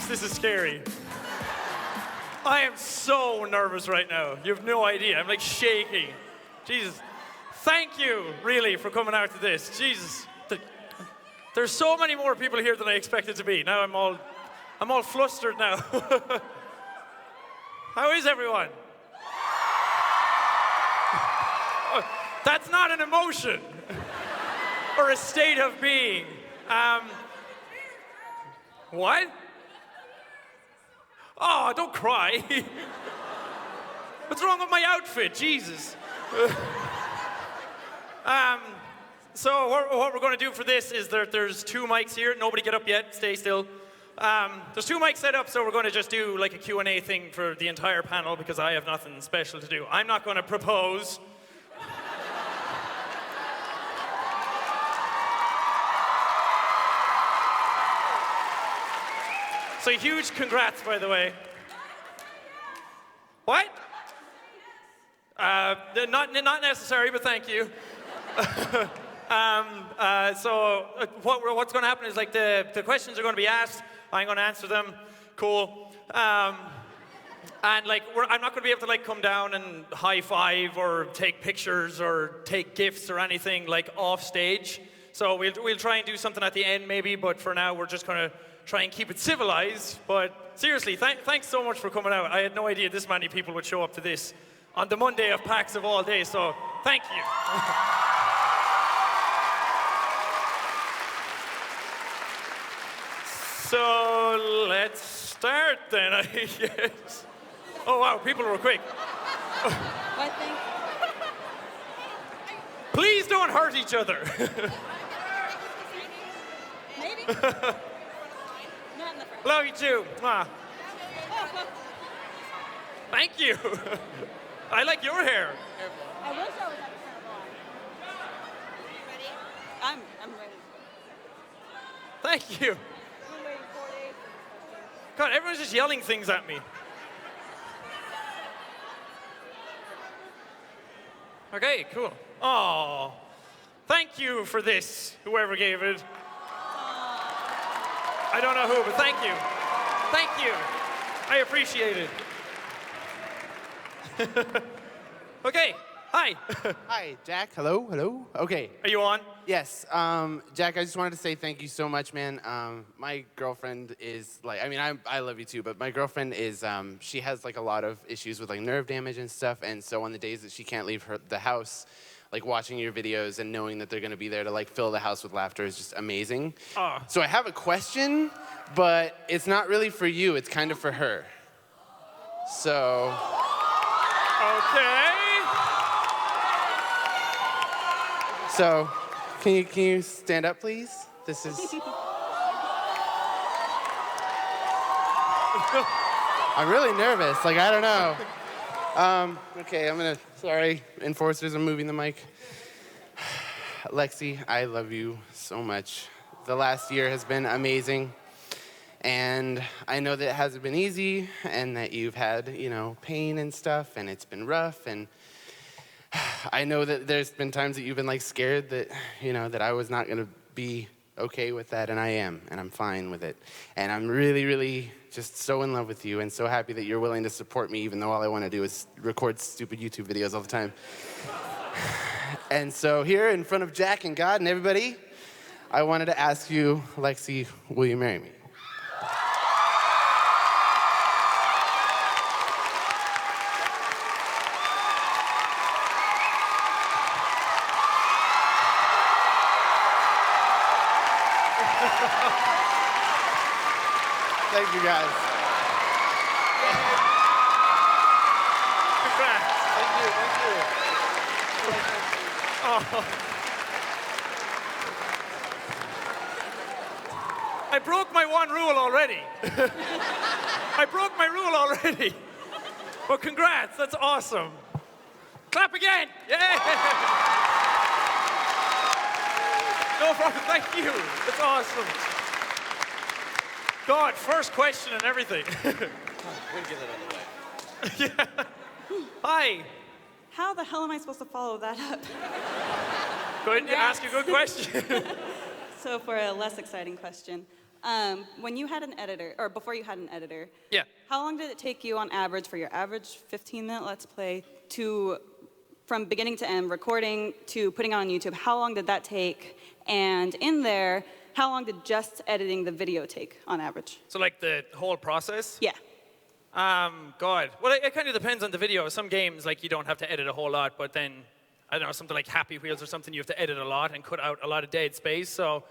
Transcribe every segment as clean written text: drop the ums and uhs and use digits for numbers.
Jesus, this is scary. I am so nervous right now. You have no idea. I'm like shaking. Jesus. Thank you, really, for coming out to this. Jesus. There's so many more people here than I expected to be. Now I'm all flustered now. How is everyone? Oh, that's not an emotion or a state of being. What? Oh, don't cry. What's wrong with my outfit? Jesus. So what we're going to do for this is there's 2 mics here. Nobody get up yet. Stay still. There's 2 mics set up, so we're going to just do like a Q&A thing for the entire panel because I have nothing special to do. I'm not going to propose. So huge congrats, by the way. What? Not necessary, but thank you. So what's going to happen is like the questions are going to be asked. I'm going to answer them. Cool. And like I'm not going to be able to like come down and high five or take pictures or take gifts or anything like off stage. So we'll try and do something at the end maybe, but for now we're just going to try and keep it civilized. But seriously, thanks so much for coming out. I had no idea this many people would show up to this on the Monday of PAX of all days, so thank you. So let's start then, I guess. Oh wow, people were quick. I think. Please don't hurt each other. Maybe. Not in the front. Love you too. Mwah. Thank you. I like your hair. I wish I was at the front line. Ready? I'm ready. Thank you. I'm waiting 4 days. God, everyone's just yelling things at me. Okay, cool. Oh, thank you for this, whoever gave it. I don't know who, but thank you. Thank you. I appreciate it. Okay, hi. Hi, Jack. Hello, hello. Okay. Are you on? Yes, Jack, I just wanted to say thank you so much, man. My girlfriend is like, I mean, I love you too, but my girlfriend is, she has like a lot of issues with like nerve damage and stuff, and so on the days that she can't leave the house, like watching your videos and knowing that they're gonna be there to like fill the house with laughter is just amazing. So I have a question, but it's not really for you, it's kind of for her. So. Okay. So, can you stand up, please? This is. I'm really nervous. Like I don't know. Okay, I'm gonna. Sorry, enforcers. I'm moving the mic. Lexi, I love you so much. The last year has been amazing, and I know that it hasn't been easy, and that you've had pain and stuff, and it's been rough, and. I know that there's been times that you've been like scared that, that I was not gonna be okay with that, and I am, and I'm fine with it. And I'm really, really just so in love with you and so happy that you're willing to support me even though all I wanna do is record stupid YouTube videos all the time. And so here in front of Jack and God and everybody, I wanted to ask you, Lexi, will you marry me? Thank you, guys. Congrats. Thank you. Oh. I broke my one rule already. I broke my rule already. Well, congrats. That's awesome. Clap again. Yeah. No problem. Thank you. That's awesome. God, first question and everything. We'll get it out of the way. Yeah. Hi. How the hell am I supposed to follow that up? Go ahead and ask a good question. So for a less exciting question, When you had an editor, or before you had an editor, Yeah. how long did it take you on average for your average 15-minute Let's Play to, from beginning to end, recording to putting it on YouTube, how long did that take? And in there, how long did just editing the video take on average? So like the whole process? Yeah. God. Well, it kind of depends on the video. Some games, like, you don't have to edit a whole lot, but then, I don't know, something like Happy Wheels or something, you have to edit a lot and cut out a lot of dead space. So,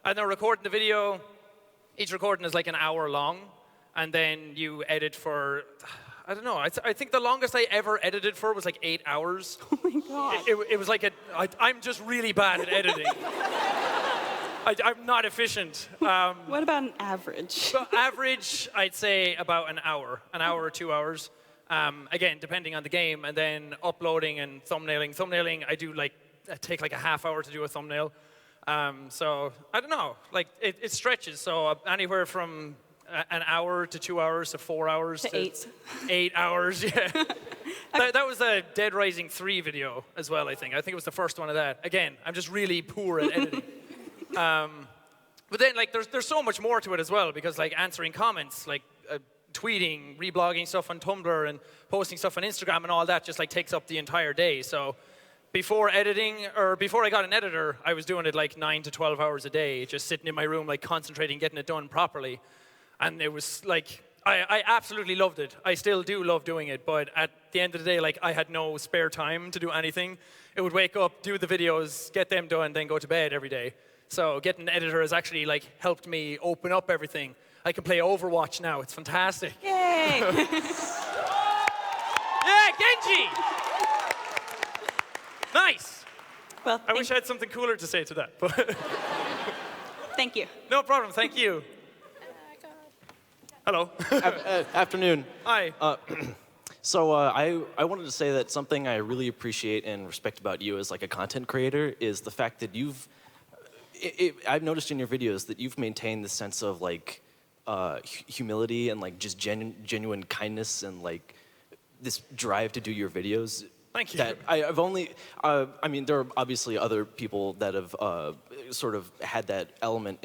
I know recording the video, each recording is like an hour long, and then you edit for, I don't know, I think the longest I ever edited for was like 8 hours. Oh my God. It was like I'm just really bad at editing. I'm not efficient. What about an average? So average, I'd say about an hour or 2 hours. Again, depending on the game, and then uploading and thumbnailing. Thumbnailing, I take like a half hour to do a thumbnail. So I don't know, like it stretches. So anywhere from an hour to 2 hours to 4 hours to 8. 8 hours, yeah. That was a Dead Rising 3 video as well, I think. I think it was the first one of that. Again, I'm just really poor at editing. But then, like, there's so much more to it as well, because, like, answering comments, like, tweeting, reblogging stuff on Tumblr, and posting stuff on Instagram and all that just, like, takes up the entire day. So before editing, or before I got an editor, I was doing it, like, 9 to 12 hours a day, just sitting in my room, like, concentrating, getting it done properly. And it was, like, I absolutely loved it. I still do love doing it, but at the end of the day, like, I had no spare time to do anything. It would wake up, do the videos, get them done, then go to bed every day. So getting an editor has actually, like, helped me open up everything. I can play Overwatch now. It's fantastic. Yay! Yeah, Genji! Nice. Well, I wish I had something cooler to say to that. But thank you. no problem. Thank you. Hello. Afternoon. Hi. So I wanted to say that something I really appreciate and respect about you as like a content creator is the fact that I've noticed in your videos that you've maintained this sense of like humility and like just genuine kindness and like this drive to do your videos. Thank you. That I've only, I mean, there are obviously other people that have sort of had that element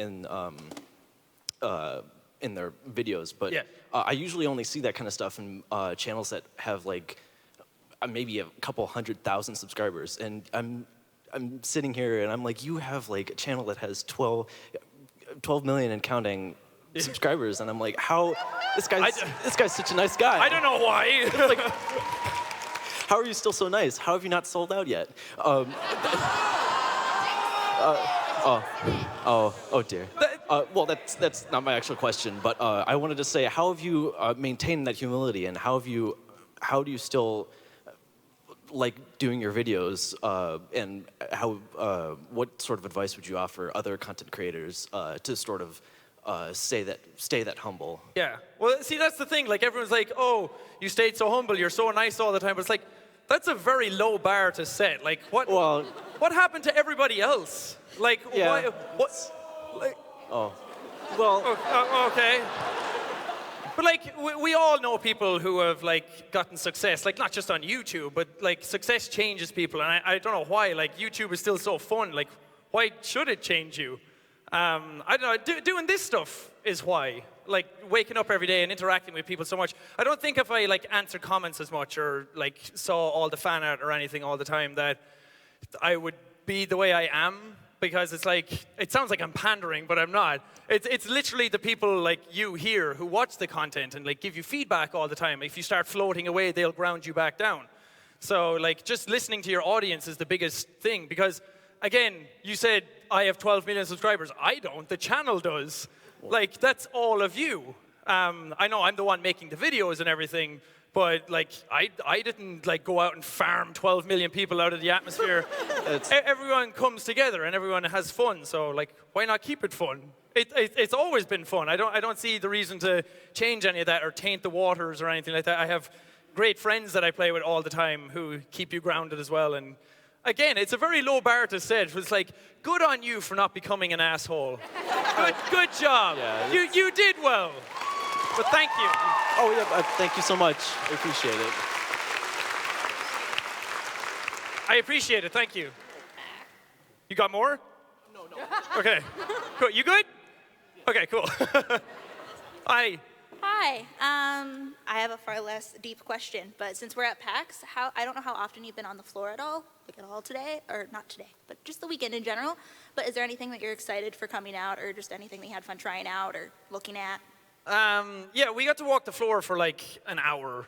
in their videos, but yeah. I usually only see that kind of stuff in channels that have like maybe a couple 100,000 subscribers, and I'm sitting here and I'm like, you have like a channel that has 12 million and counting subscribers, and I'm like, how this guy's such a nice guy. I don't know why. Like, how are you still so nice? How have you not sold out yet? Oh dear. Well, that's not my actual question, but I wanted to say, how have you maintained that humility, and how do you still like doing your videos, and what sort of advice would you offer other content creators to sort of stay that humble? Yeah. Well, see, that's the thing. Like, everyone's like, oh, you stayed so humble, you're so nice all the time. But it's like, that's a very low bar to set. Like, what happened to everybody else? Like, yeah. Oh, Well. Okay. But like, we all know people who have like gotten success, like not just on YouTube, but like success changes people, and I don't know why. Like, YouTube is still so fun. Like, why should it change you? I don't know. Doing this stuff is why. Like, waking up every day and interacting with people so much. I don't think if I like answered comments as much or like saw all the fan art or anything all the time that I would be the way I am. Because it's like, it sounds like I'm pandering, but I'm not. It's literally the people like you here who watch the content and like give you feedback all the time. If you start floating away, they'll ground you back down. So like, just listening to your audience is the biggest thing. Because again, you said I have 12 million subscribers. I don't, the channel does. Like, that's all of you. I know I'm the one making the videos and everything, but like, I didn't like go out and farm 12 million people out of the atmosphere. Everyone comes together and everyone has fun. So like, why not keep it fun? It's always been fun. I don't see the reason to change any of that or taint the waters or anything like that. I have great friends that I play with all the time who keep you grounded as well. And again, it's a very low bar to set. It's like, good on you for not becoming an asshole. Good job. Yeah, you did well. But thank you. Oh yeah, thank you so much. I appreciate it. I appreciate it. Thank you. You got more? No. Okay. Cool. You good? Okay, cool. Hi. Hi. I have a far less deep question, but since we're at PAX, I don't know how often you've been on the floor at all, like at all today, or not today, but just the weekend in general. But is there anything that you're excited for coming out, or just anything that you had fun trying out or looking at? Yeah, we got to walk the floor for like an hour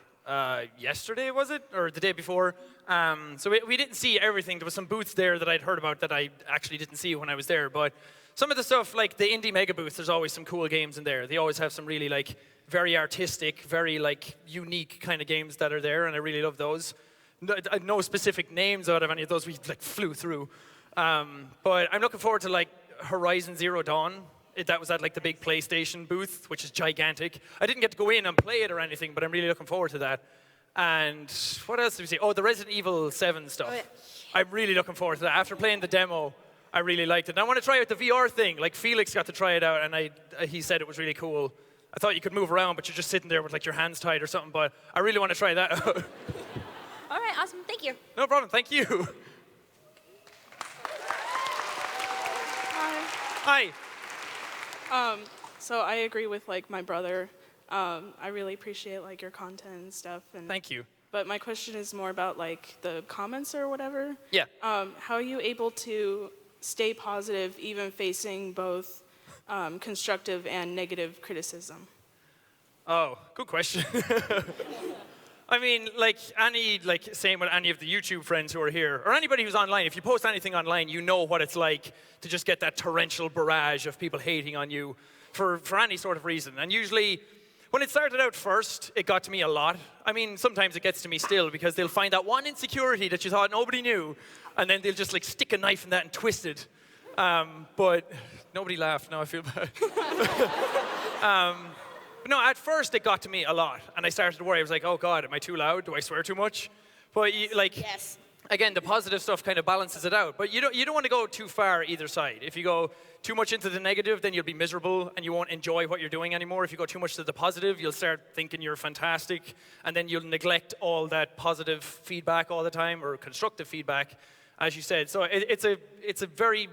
yesterday, was it? Or the day before. So we didn't see everything. There was some booths there that I'd heard about that I actually didn't see when I was there. But some of the stuff, like the indie mega booths, there's always some cool games in there. They always have some really like very artistic, very like unique kind of games that are there, and I really love those. No specific names out of any of those. We like flew through. But I'm looking forward to like Horizon Zero Dawn. That was at like the big PlayStation booth, which is gigantic. I didn't get to go in and play it or anything, but I'm really looking forward to that. And what else did we see? Oh, the Resident Evil 7 stuff. Oh, yeah. I'm really looking forward to that. After playing the demo, I really liked it. And I want to try out the VR thing. Like Felix got to try it out, and he said it was really cool. I thought you could move around, but you're just sitting there with like your hands tied or something. But I really want to try that out. All right, awesome. Thank you. No problem. Thank you. Hi. So I agree with like my brother. I really appreciate like your content and stuff. And Thank you. But my question is more about like the comments or whatever. Yeah. How are you able to stay positive even facing both constructive and negative criticism? Oh, good question. I mean, same with any of the YouTube friends who are here, or anybody who's online. If you post anything online, you know what it's like to just get that torrential barrage of people hating on you for any sort of reason. And usually, when it started out first, it got to me a lot. I mean, sometimes it gets to me still, because they'll find that one insecurity that you thought nobody knew, and then they'll just like stick a knife in that and twist it. But nobody laughed. Now I feel bad. But no, at first it got to me a lot, and I started to worry. I was like, oh God, am I too loud? Do I swear too much? But Yes. again, the positive stuff kind of balances it out. But you don't want to go too far either side. If you go too much into the negative, then you'll be miserable and you won't enjoy what you're doing anymore. If you go too much to the positive, you'll start thinking you're fantastic, and then you'll neglect all that positive feedback all the time, or constructive feedback, as you said. So it's a very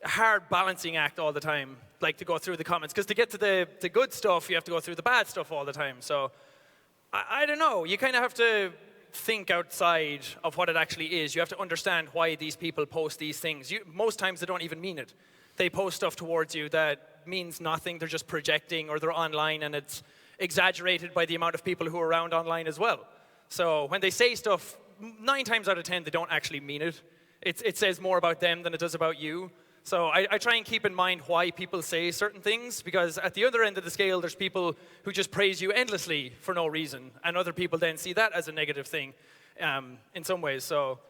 hard balancing act all the time, like to go through the comments, because to get to the good stuff, you have to go through the bad stuff all the time. So I don't know. You kind of have to think outside of what it actually is. You have to understand why these people post these things. Most times they don't even mean it. They post stuff towards you that means nothing. They're just projecting, or they're online, and it's exaggerated by the amount of people who are around online as well. So when they say stuff, 9 times out of 10, they don't actually mean it. It says more about them than it does about you. So I try and keep in mind why people say certain things, because at the other end of the scale, there's people who just praise you endlessly for no reason, and other people then see that as a negative thing in some ways. So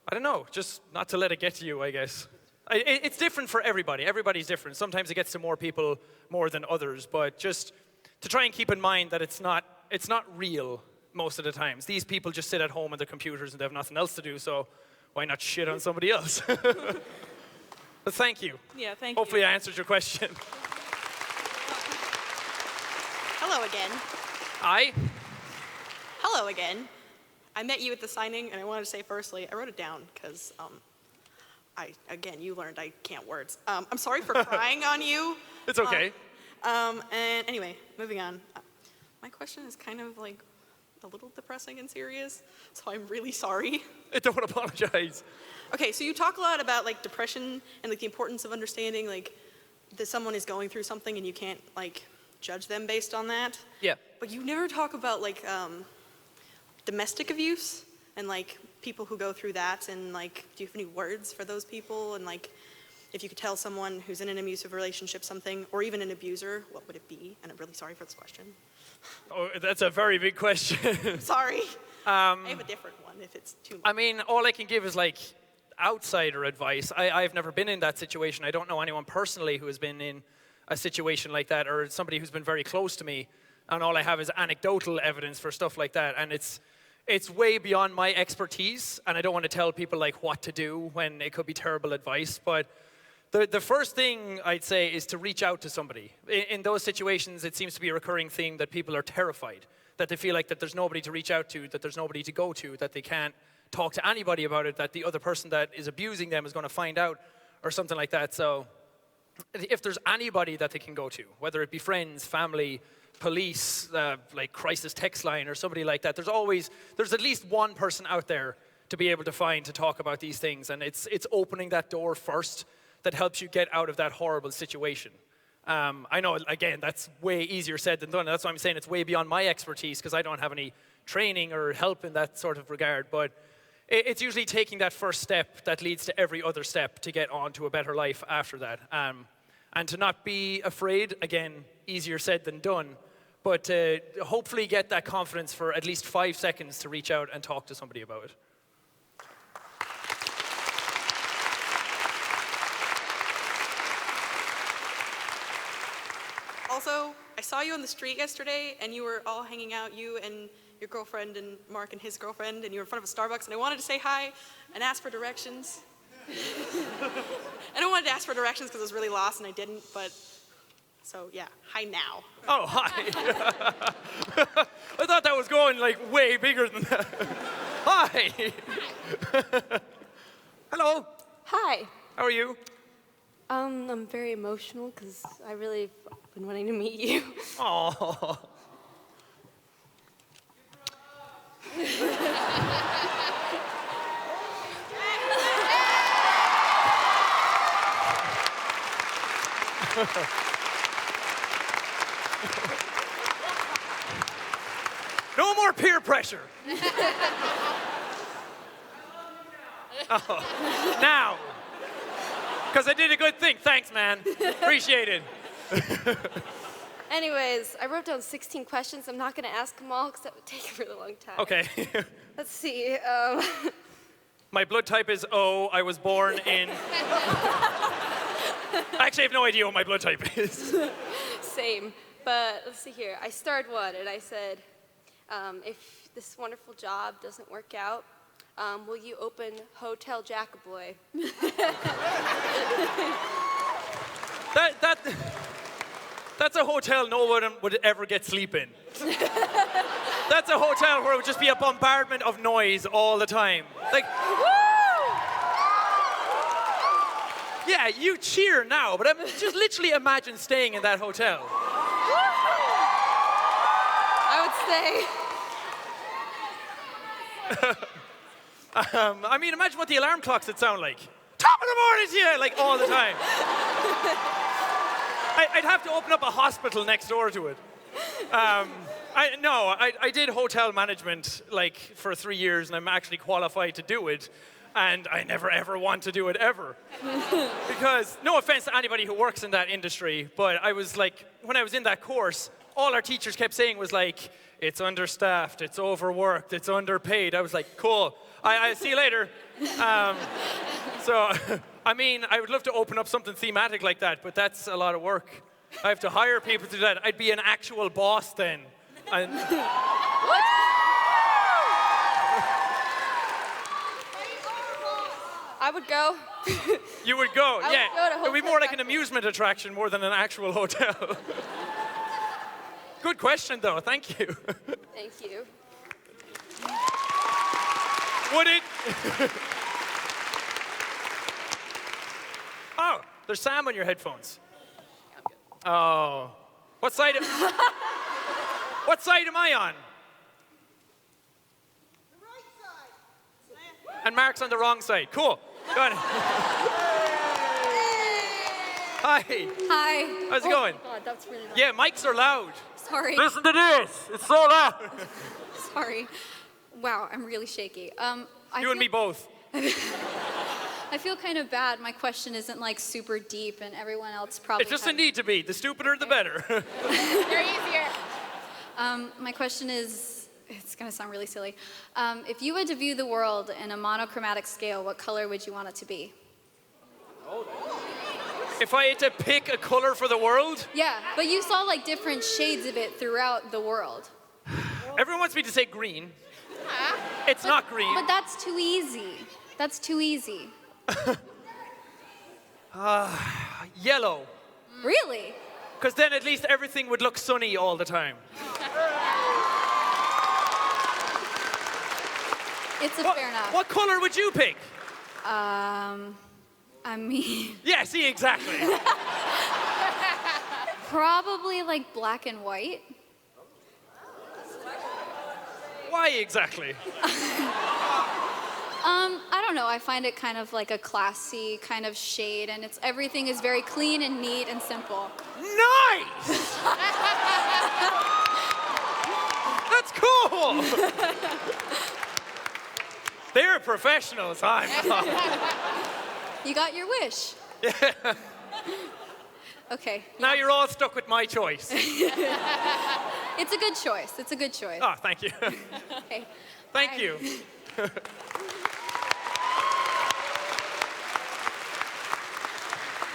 I don't know, just not to let it get to you, I guess. It's different for everybody. Everybody's different. Sometimes it gets to more people more than others, but just to try and keep in mind that it's not real most of the times. These people just sit at home on their computers and they have nothing else to do, so why not shit on somebody else? But thank you. Yeah, thank Hopefully you. I answered your question. Hello again. Hi. Hello again. I met you at the signing, and I wanted to say firstly, I wrote it down because, you learned I can't words. I'm sorry for crying on you. It's okay. And anyway, moving on. My question is kind of like a little depressing and serious, so I'm really sorry. Don't apologize. Okay, so you talk a lot about like depression and like the importance of understanding like that someone is going through something and you can't like judge them based on that. Yeah. But you never talk about like domestic abuse and like people who go through that, and like do you have any words for those people, and like if you could tell someone who's in an abusive relationship something, or even an abuser, what would it be? And I'm really sorry for this question. Oh, that's a very big question. Sorry. I have a different one if it's too much. I mean, all I can give is like outsider advice. I've never been in that situation. I don't know anyone personally who has been in a situation like that, or somebody who's been very close to me, and all I have is anecdotal evidence for stuff like that, and it's way beyond my expertise, and I don't want to tell people like what to do when it could be terrible advice. But the first thing I'd say is to reach out to somebody. In those situations, it seems to be a recurring theme that people are terrified, that they feel like that there's nobody to reach out to, that there's nobody to go to, that they can't talk to anybody about it, that the other person that is abusing them is going to find out, or something like that. So if there's anybody that they can go to, whether it be friends, family, police, like crisis text line or somebody like that, there's at least one person out there to be able to find to talk about these things. And it's opening that door first that helps you get out of that horrible situation. I know, again, that's way easier said than done. That's why I'm saying it's way beyond my expertise, because I don't have any training or help in that sort of regard. But it's usually taking that first step that leads to every other step to get on to a better life after that. And to not be afraid, again, easier said than done, but to hopefully get that confidence for at least 5 seconds to reach out and talk to somebody about it. Also, I saw you on the street yesterday, and you were all hanging out, you and your girlfriend and Mark and his girlfriend, and you were in front of a Starbucks, and I wanted to say hi and ask for directions. I don't want to ask for directions because I was really lost and I didn't, but so yeah, hi now. Oh, hi. I thought that was going like way bigger than that. Hi. Hello. Hi. How are you? I'm very emotional because I really been wanting to meet you. Oh. No more peer pressure. Oh, now. Because I did a good thing. Thanks, man. Appreciate it. Anyways, I wrote down 16 questions. I'm not going to ask them all because that would take a really long time. Okay. Let's see. My blood type is O. I was born in... I actually have no idea what my blood type is. Same. But let's see here. I started one, and I said, if this wonderful job doesn't work out, will you open Hotel Jackeboy? That's a hotel no one would ever get sleep in. That's a hotel where it would just be a bombardment of noise all the time. Like, woo! Yeah, you cheer now, but just literally imagine staying in that hotel. I would say. I mean, imagine what the alarm clocks would sound like. Top of the morning to you, like all the time. I'd have to open up a hospital next door to it. I did hotel management like for 3 years, and I'm actually qualified to do it. And I never ever want to do it ever. Because, no offense to anybody who works in that industry, but I was like, when I was in that course, all our teachers kept saying was like, it's understaffed, it's overworked, it's underpaid. I was like, cool, I see you later. So, I mean, I would love to open up something thematic like that, but that's a lot of work. I have to hire people to do that. I'd be an actual boss then. What? I would go. You would go, I yeah. would go to It would be Hotel more like an Jackboy. amusement attraction more than an actual hotel. Good question, though. Thank you. Thank you. Would it? Oh, there's Sam on your headphones. Oh. What side am I on? The right side. And Mark's on the wrong side. Cool. Go on. Hi. Hi. How's it going? Oh my God, that's really loud. Yeah, mics are loud. Sorry. Listen to this. It's so loud. Sorry. Wow, I'm really shaky. You and me both. I feel kind of bad. My question isn't like super deep, and everyone else probably. It's just a need to be. The stupider, the better. They're easier. My question is, it's gonna sound really silly. If you had to view the world in a monochromatic scale, what color would you want it to be? If I had to pick a color for the world, Yeah, but you saw like different shades of it throughout the world. everyone wants me to say green. It's not green. But that's too easy. That's too easy. Yellow. Really? Because then at least everything would look sunny all the time. It's fair enough. What color would you pick? I mean, Yeah, see, exactly. Probably like black and white. Why exactly? I don't know. I find it kind of like a classy kind of shade, and everything is very clean and neat and simple. Nice! That's cool! They're professionals, I'm not. You got your wish. Yeah. Okay. Now you're all stuck with my choice. It's a good choice. It's a good choice. Oh, thank you. Okay. Thank Bye. you.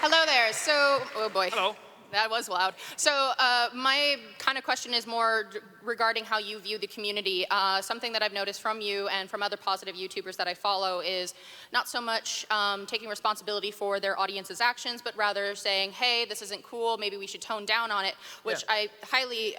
Hello there. So, oh boy. Hello. That was loud. So my kind of question is more regarding how you view the community. Something that I've noticed from you and from other positive YouTubers that I follow is not so much taking responsibility for their audience's actions, but rather saying, hey, this isn't cool, maybe we should tone down on it, which I highly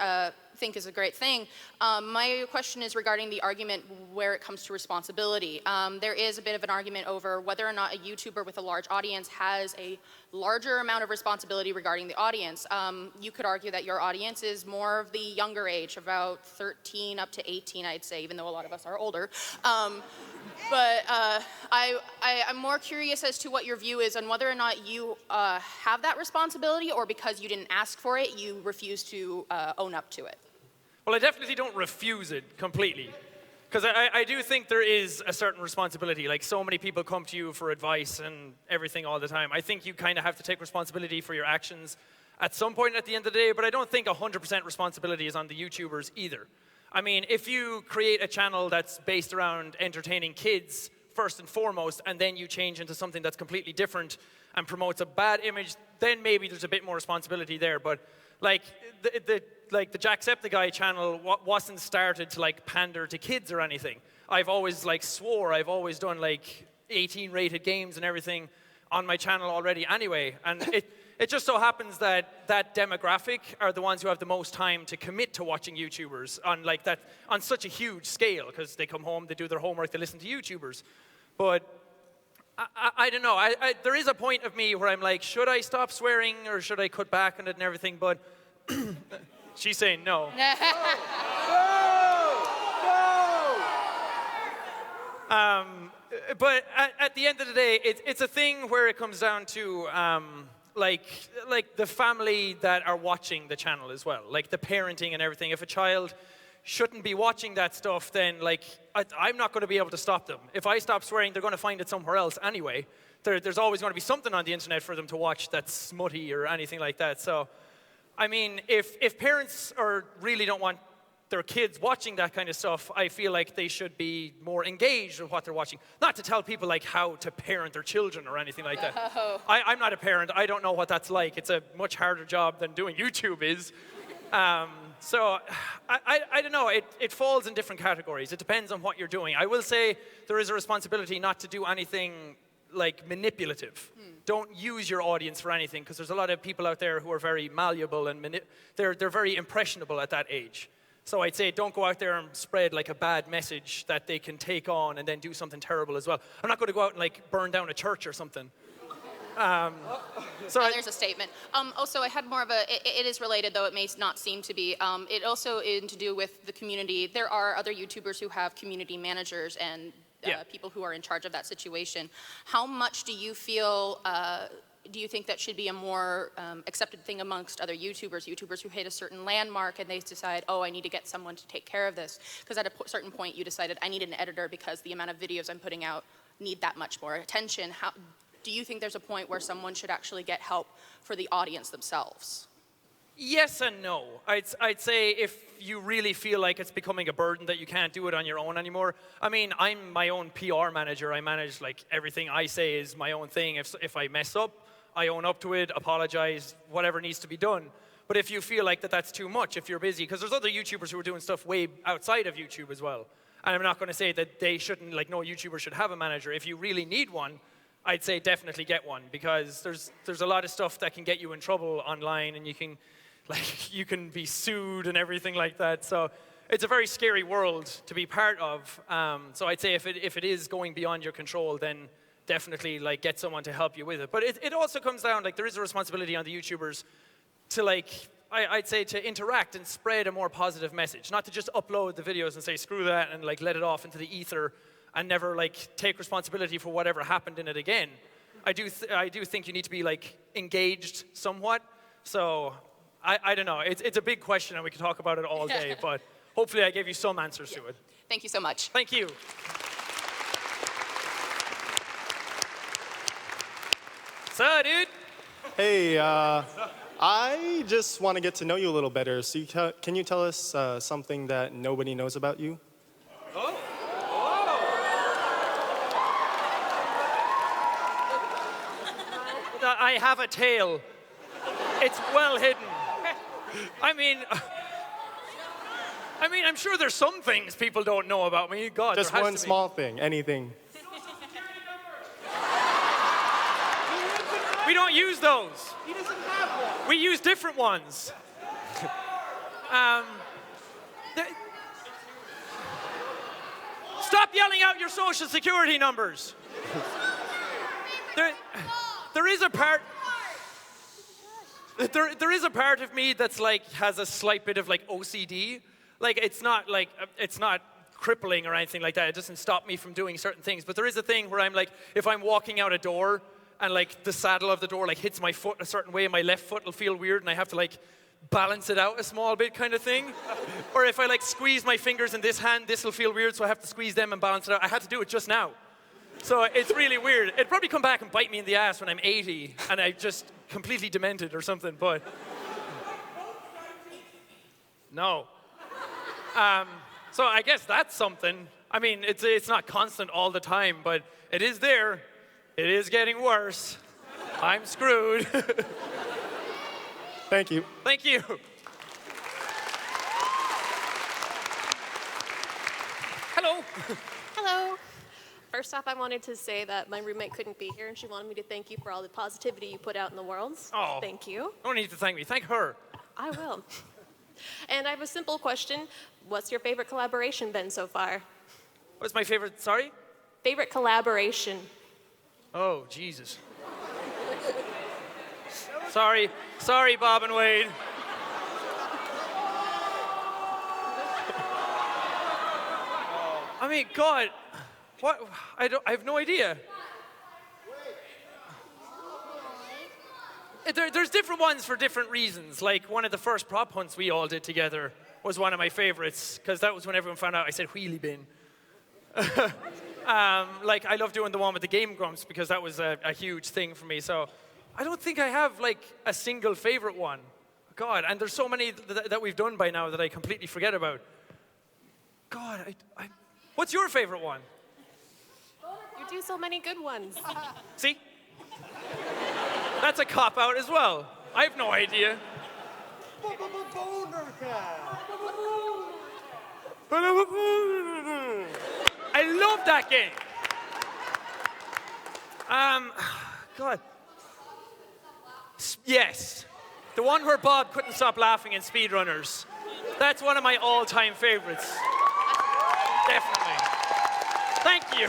think is a great thing. My question is regarding the argument where it comes to responsibility. There is a bit of an argument over whether or not a YouTuber with a large audience has a larger amount of responsibility regarding the audience. You could argue that your audience is more of the younger age, about 13 up to 18, I'd say, even though a lot of us are older. I'm more curious as to what your view is on whether or not you have that responsibility, or because you didn't ask for it, you refuse to own up to it. Well, I definitely don't refuse it completely. Because I do think there is a certain responsibility. Like, so many people come to you for advice and everything all the time. I think you kind of have to take responsibility for your actions at some point at the end of the day, but I don't think 100% responsibility is on the YouTubers either. I mean, if you create a channel that's based around entertaining kids, first and foremost, and then you change into something that's completely different and promotes a bad image, then maybe there's a bit more responsibility there. But like the Jacksepticeye channel wasn't started to like pander to kids or anything. I've always I've always done like 18 rated games and everything on my channel already anyway. And it just so happens that that demographic are the ones who have the most time to commit to watching YouTubers on such a huge scale, because they come home, they do their homework, they listen to YouTubers. But I don't know. There is a point of me where I'm like, should I stop swearing or should I cut back on it and everything? But she's saying no. But at the end of the day, it's a thing where it comes down to like the family that are watching the channel as well, like the parenting and everything. If a child shouldn't be watching that stuff, then like I'm not going to be able to stop them. If I stop swearing, they're going to find it somewhere else anyway. There's always going to be something on the internet for them to watch that's smutty or anything like that. So, I mean, if parents really don't want their kids watching that kind of stuff, I feel like they should be more engaged with what they're watching. Not to tell people like how to parent their children or anything like that. Oh. I'm not a parent. I don't know what that's like. It's a much harder job than doing YouTube is. So I don't know. It falls in different categories. It depends on what you're doing. I will say there is a responsibility not to do anything like manipulative. Don't use your audience for anything, because there's a lot of people out there who are very malleable and they're very impressionable at that age. So I'd say don't go out there and spread like a bad message that they can take on and then do something terrible as well. I'm not going to go out and like burn down a church or something. There's a statement. Also, I had more of it is related, though it may not seem to be. It also is to do with the community. There are other YouTubers who have community managers and people who are in charge of that situation. How much do you feel, do you think that should be a more accepted thing amongst other YouTubers who hit a certain landmark and they decide, oh, I need to get someone to take care of this? Because at a certain point you decided, I need an editor because the amount of videos I'm putting out need that much more attention. Do you think there's a point where someone should actually get help for the audience themselves? Yes and no. I'd say if you really feel like it's becoming a burden that you can't do it on your own anymore. I mean, I'm my own PR manager. I manage like everything I say is my own thing. If I mess up, I own up to it, apologize, whatever needs to be done. But if you feel like that's too much, if you're busy, because there's other YouTubers who are doing stuff way outside of YouTube as well. And I'm not going to say that they shouldn't, like no YouTuber should have a manager. If you really need one, I'd say definitely get one, because there's a lot of stuff that can get you in trouble online, and you can be sued and everything like that. So it's a very scary world to be part of. So I'd say if it is going beyond your control, then definitely like get someone to help you with it. But it also comes down, like there is a responsibility on the YouTubers to like, I'd say to interact and spread a more positive message, not to just upload the videos and say screw that and like let it off into the ether and never like take responsibility for whatever happened in it again. I do think you need to be like engaged somewhat. So I don't know. It's a big question and we can talk about it all day, but hopefully I gave you some answers to it. Thank you so much. Thank you. So, dude. Hey, I just want to get to know you a little better. So can you tell us something that nobody knows about you? Oh. I have a tail. It's well hidden. I mean, I'm sure there's some things people don't know about me. God, Just there has one to be. small thing, anything. We don't use those. He doesn't have one. We use different ones. Stop yelling out your social security numbers. There is a part. There is a part of me that's like has a slight bit of like OCD. Like it's not crippling or anything like that. It doesn't stop me from doing certain things. But there is a thing where I'm like, if I'm walking out a door and like the saddle of the door like hits my foot a certain way, my left foot will feel weird and I have to like balance it out a small bit kind of thing. Or if I like squeeze my fingers in this hand, this will feel weird, so I have to squeeze them and balance it out. I had to do it just now. So it's really weird. It'd probably come back and bite me in the ass when I'm 80 and I'm just completely demented or something, but no. So I guess that's something. I mean, it's not constant all the time, but it is there. It is getting worse. I'm screwed. Thank you. Thank you. Hello. Hello. First off, I wanted to say that my roommate couldn't be here, and she wanted me to thank you for all the positivity you put out in the world. Oh. Thank you. No need to thank me. Thank her. I will. And I have a simple question. What's your favorite collaboration been so far? What's my favorite, sorry? Favorite collaboration. Oh, Jesus. Sorry, Bob and Wade. I mean, God, what? I have no idea. There's different ones for different reasons. Like one of the first prop hunts we all did together was one of my favorites because that was when everyone found out I said wheelie bin. Like I love doing the one with the Game Grumps because that was a huge thing for me. So I don't think I have like a single favorite one. God, and there's so many that we've done by now that I completely forget about. God, what's your favorite one? You do so many good ones. See? That's a cop-out as well. I have no idea. I love that game. God. Yes. The one where Bob couldn't stop laughing in Speedrunners. That's one of my all-time favorites. Definitely. Thank you.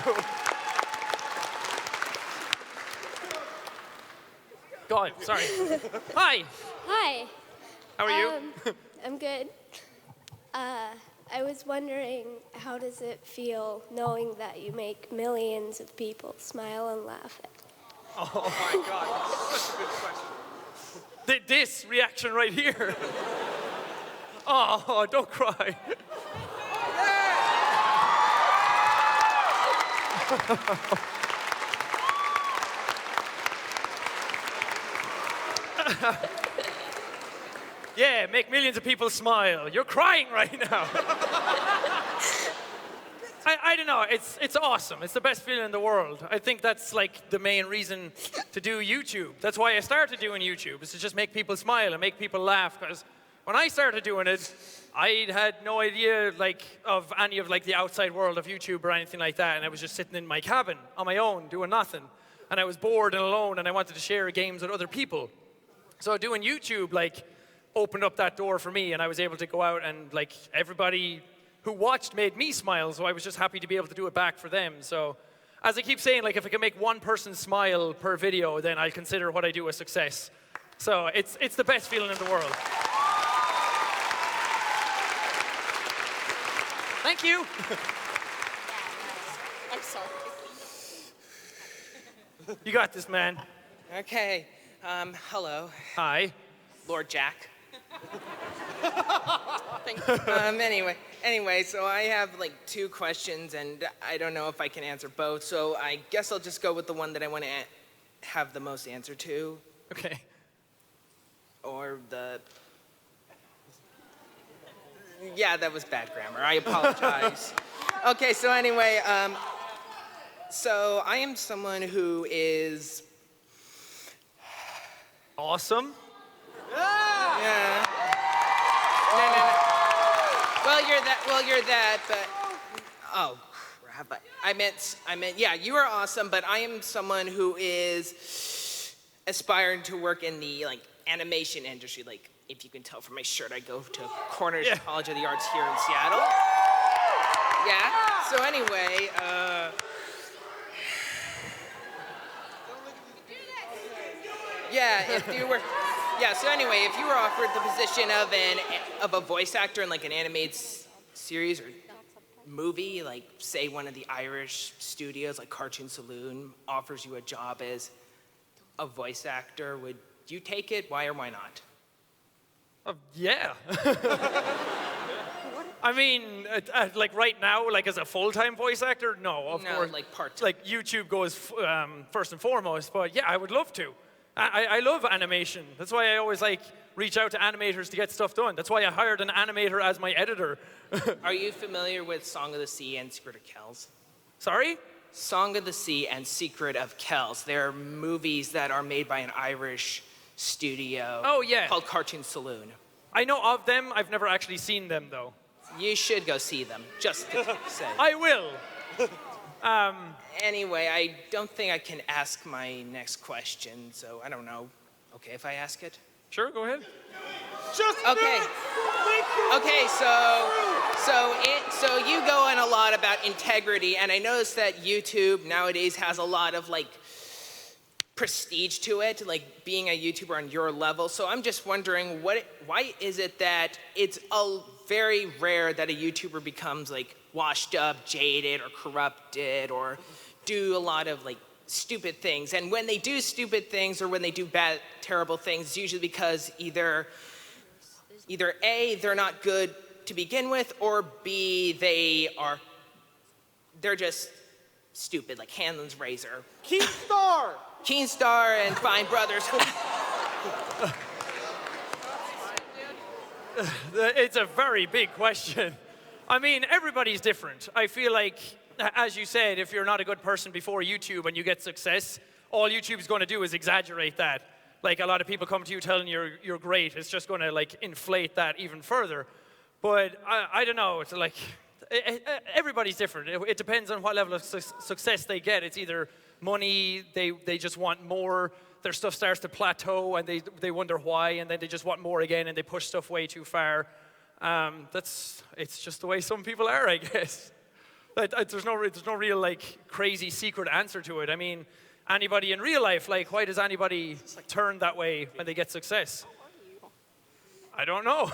God, sorry. Hi. Hi. How are you? I'm good. I was wondering, how does it feel knowing that you make millions of people smile and laugh at? Oh my God, that's such a good question. This reaction right here. Oh, don't cry. Yeah, make millions of people smile. You're crying right now. I don't know, it's awesome. It's the best feeling in the world. I think that's like the main reason to do YouTube. That's why I started doing YouTube, is to just make people smile and make people laugh. Because when I started doing it, I had no idea like of any of like the outside world of YouTube or anything like that. And I was just sitting in my cabin on my own doing nothing. And I was bored and alone and I wanted to share games with other people. So doing YouTube like opened up that door for me and I was able to go out and like everybody who watched made me smile, so I was just happy to be able to do it back for them. So as I keep saying, like if I can make one person smile per video, then I'll consider what I do a success. So it's the best feeling in the world. Thank you. I'm sorry. You got this, man. Okay. Hello. Hi. Lord Jack. Anyway, so I have like 2 questions, and I don't know if I can answer both. So I guess I'll just go with the one that I want to have the most answer to. Okay. Or the... Yeah, that was bad grammar. I apologize. Okay, so anyway, so I am someone who is... Awesome. Yeah. No. Well, you're that, but... Oh, crap. I meant, yeah, you are awesome, but I am someone who is aspiring to work in the, like, animation industry. Like, if you can tell from my shirt, I go to Cornish College of the Arts here in Seattle. Yeah, so anyway, if you were offered the position of a voice actor in like an animated series or movie, like say one of the Irish studios, like Cartoon Saloon, offers you a job as a voice actor, would you take it? Why or why not? Yeah. I mean, like right now, like as a full-time voice actor, no, of course. Like part-time. Like YouTube goes first and foremost, but yeah, I would love to. I love animation. That's why I always like reach out to animators to get stuff done. That's why I hired an animator as my editor. Are you familiar with Song of the Sea and Secret of Kells? Sorry? Song of the Sea and Secret of Kells. They're movies that are made by an Irish studio. Oh, yeah. Called Cartoon Saloon. I know of them. I've never actually seen them, though. You should go see them, just to say. I will. Anyway, I don't think I can ask my next question, so I don't know. Okay, if I ask it? Sure, go ahead. Okay. Okay, so you go on a lot about integrity, and I noticed that YouTube nowadays has a lot of like prestige to it, like being a YouTuber on your level. So I'm just wondering, why is it that it's very rare that a YouTuber becomes like washed up, jaded, or corrupted, or do a lot of like stupid things? And when they do stupid things or when they do bad, terrible things, it's usually because either A, they're not good to begin with, or B, they're just stupid, like Hanlon's Razor. Keenstar and Fine Brothers. It's a very big question. I mean, everybody's different. I feel like, as you said, if you're not a good person before YouTube and you get success, all YouTube's going to do is exaggerate that. Like, a lot of people come to you telling you you're great. It's just going to, like, inflate that even further. But I don't know. It's like, everybody's different. It depends on what level of success they get. It's either money, they just want more, their stuff starts to plateau, and they wonder why, and then they just want more again, and they push stuff way too far. It's just the way some people are, I guess. There's no real, like, crazy secret answer to it. I mean, anybody in real life, like, why does anybody turn that way when they get success? I don't know.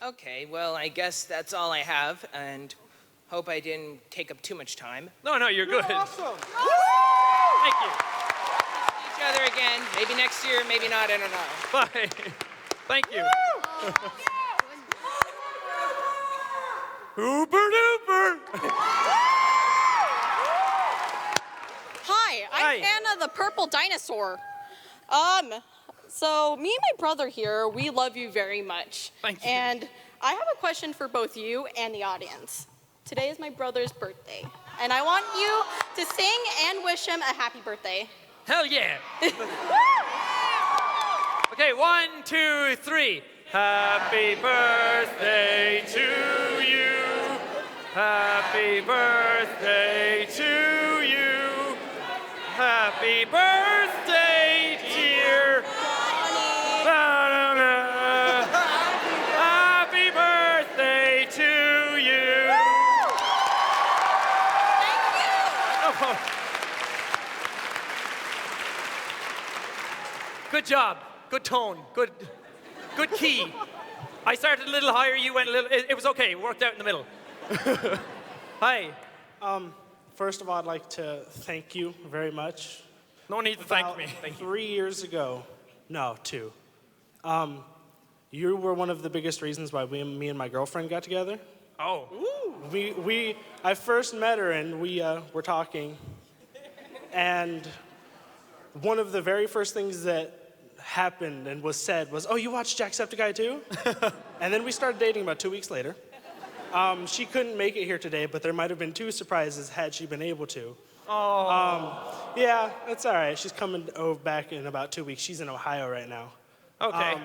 Okay, well, I guess that's all I have, and hope I didn't take up too much time. No, you're good. Awesome. Thank you. See each other again. Maybe next year, maybe not, I don't know. Bye. Thank you. Hooper duper. Hi, I'm Anna the Purple Dinosaur. So me and my brother here, we love you very much. Thank you. And I have a question for both you and the audience. Today is my brother's birthday, and I want you to sing and wish him a happy birthday. Hell yeah. Okay, 1, 2, 3. Happy birthday to you. Happy birthday to you. Happy birthday, dear. Happy birthday to you. Thank you. Good job. Good tone. Good key. I started a little higher, you went a little, it was okay, it worked out in the middle. Hi. First of all, I'd like to thank you very much. No need to thank me. Thank you. 3 years ago, no, 2. You were one of the biggest reasons why me and my girlfriend got together. Oh. I first met her and we were talking, and one of the very first things that happened and was said was, "Oh, you watch Jacksepticeye too?" And then we started dating about 2 weeks later. She couldn't make it here today, but there might have been 2 surprises had she been able to. Oh. Yeah, it's all right. She's coming back in about 2 weeks. She's in Ohio right now. Okay.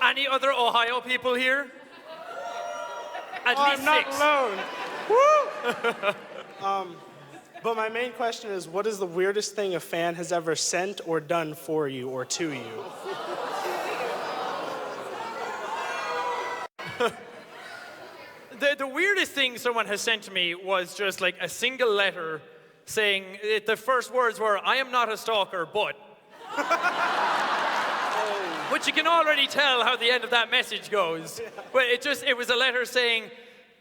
Any other Ohio people here? At least I'm not 6. alone. Woo! But my main question is, what is the weirdest thing a fan has ever sent or done for you or to you? The weirdest thing someone has sent to me was just like a single letter saying, the first words were, "I am not a stalker, but." Which you can already tell how the end of that message goes. But it was a letter saying,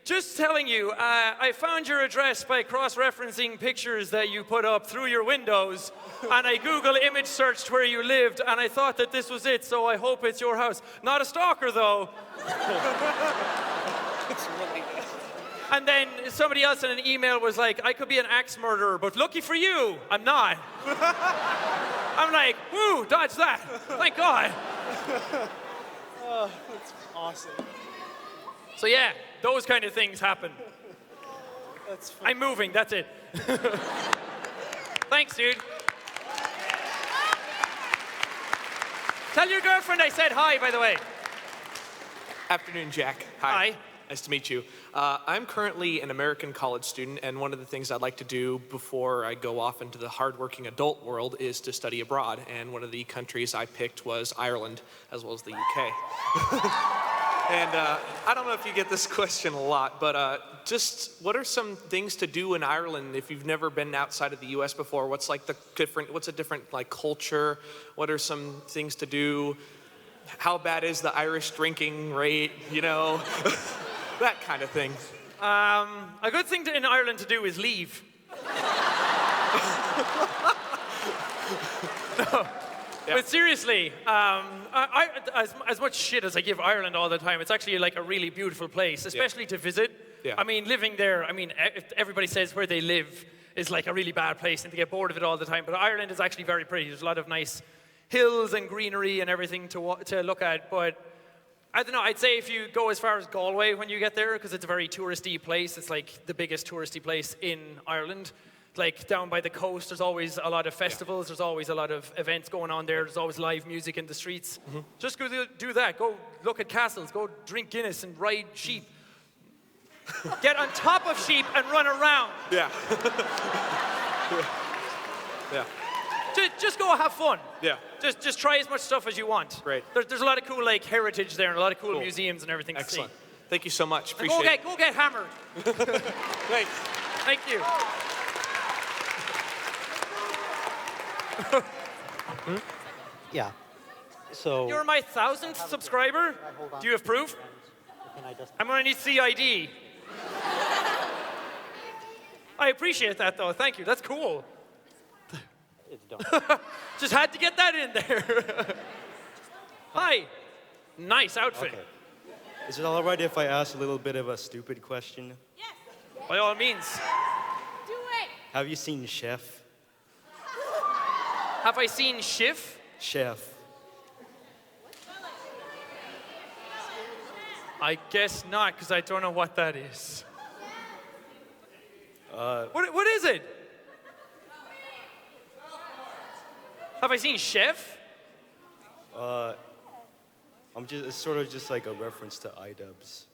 "Just telling you, I found your address by cross-referencing pictures that you put up through your windows, and I Google image searched where you lived, and I thought that this was it, so I hope it's your house. Not a stalker, though." And then somebody else in an email was like, "I could be an axe murderer, but lucky for you, I'm not." I'm like, woo, dodge that. Thank God. Oh, that's awesome. So yeah, those kind of things happen. That's fun. I'm moving, that's it. Thanks, dude. Tell your girlfriend I said hi, by the way. Afternoon, Jack. Hi. Nice to meet you. I'm currently an American college student, and one of the things I'd like to do before I go off into the hardworking adult world is to study abroad. And one of the countries I picked was Ireland, as well as the UK. And I don't know if you get this question a lot, but just what are some things to do in Ireland if you've never been outside of the U.S. before? What's a different like culture? What are some things to do? How bad is the Irish drinking rate? You know, that kind of thing. A good thing in Ireland to do is leave. No. Yeah. But seriously, as much shit as I give Ireland all the time, it's actually like a really beautiful place, especially to visit. Yeah. I mean, living there, everybody says where they live is like a really bad place and they get bored of it all the time, but Ireland is actually very pretty. There's a lot of nice hills and greenery and everything to look at, but I don't know, I'd say if you go as far as Galway when you get there, because it's a very touristy place, it's like the biggest touristy place in Ireland. Like down by the coast, there's always a lot of festivals, there's always a lot of events going on there, there's always live music in the streets. Mm-hmm. Just go do that, go look at castles, go drink Guinness and ride sheep. Get on top of sheep and run around. Yeah. Yeah. Just go have fun. Yeah. Just try as much stuff as you want. Great. There's a lot of cool like heritage there and a lot of cool museums and everything Excellent. to see. Thank you so much. Appreciate it. Go get hammered. Thanks. Thank you. Yeah. So You're my 1000th subscriber? Do you have proof? I'm gonna need CID. I appreciate that though, thank you, that's cool. It's done. Just had to get that in there. Hi, nice outfit. Okay. Is it all right if I ask a little bit of a stupid question? By all means. Do it! Have you seen Chef? Have I seen Schiff? Chef. I guess not, because I don't know what that is. What is it? Have I seen Chef? It's sort of just like a reference to iDubbbz.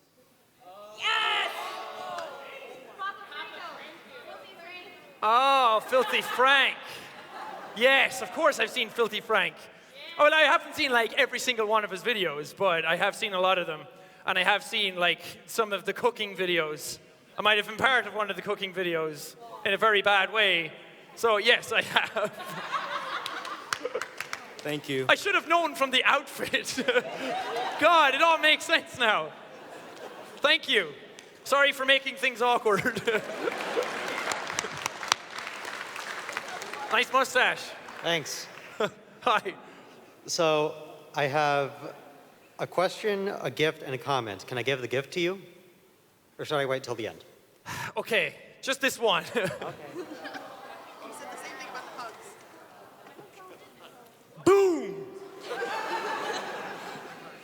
Oh, Filthy Frank. Yes, of course I've seen Filthy Frank. Oh, well, I haven't seen like every single one of his videos, but I have seen a lot of them. And I have seen like some of the cooking videos. I might have been part of one of the cooking videos in a very bad way. So yes, I have. Thank you. I should have known from the outfit. God, it all makes sense now. Thank you. Sorry for making things awkward. Nice mustache. Thanks. Hi. So I have a question, a gift, and a comment. Can I give the gift to you? Or should I wait till the end? Okay, just this one. Okay. Boom!